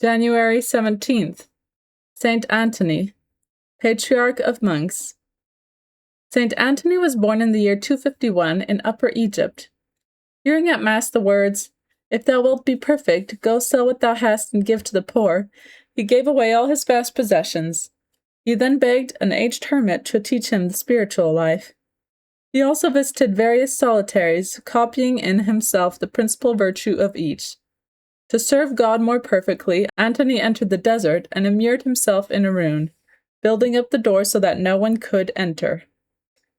January 17th. Saint Antony, Patriarch of Monks. Saint Antony was born in the year 251 in Upper Egypt. Hearing at Mass the words, "If thou wilt be perfect, go sell what thou hast and give to the poor," he gave away all his vast possessions. He then begged an aged hermit to teach him the spiritual life. He also visited various solitaries, copying in himself the principal virtue of each. To serve God more perfectly, Antony entered the desert and immured himself in a ruin, building up the door so that no one could enter.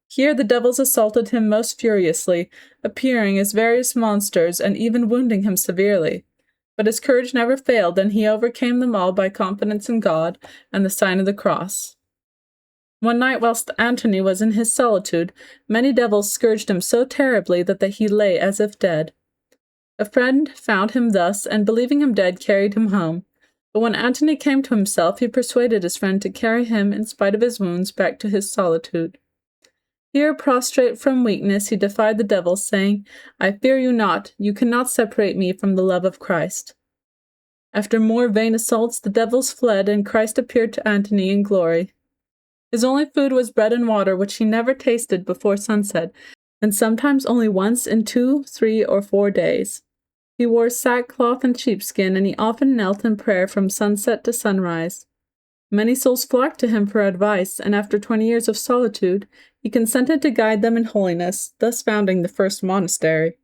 Here the devils assaulted him most furiously, appearing as various monsters and even wounding him severely. But his courage never failed, and he overcame them all by confidence in God and the sign of the cross. One night, whilst Antony was in his solitude, many devils scourged him so terribly that he lay as if dead. A friend found him thus, and believing him dead, carried him home. But when Antony came to himself, he persuaded his friend to carry him, in spite of his wounds, back to his solitude. Here, prostrate from weakness, he defied the devils, saying, "I fear you not. You cannot separate me from the love of Christ." After more vain assaults, the devils fled, and Christ appeared to Antony in glory. His only food was bread and water, which he never tasted before sunset, and sometimes only once in 2, 3, or 4 days. He wore sackcloth and sheepskin, and he often knelt in prayer from sunset to sunrise. Many souls flocked to him for advice, and after 20 years of solitude, he consented to guide them in holiness, thus founding the first monastery.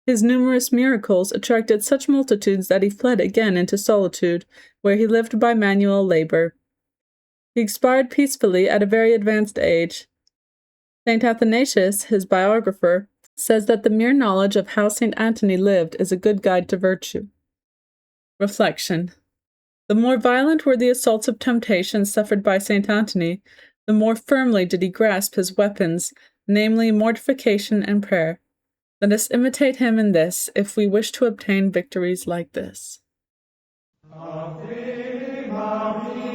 His numerous miracles attracted such multitudes that he fled again into solitude, where he lived by manual labor. He expired peacefully at a very advanced age. St. Athanasius, his biographer, says that the mere knowledge of how St. Antony lived is a good guide to virtue. Reflection. The more violent were the assaults of temptation suffered by St. Antony, the more firmly did he grasp his weapons, namely mortification and prayer. Let us imitate him in this, if we wish to obtain victories like this. Ave Maria.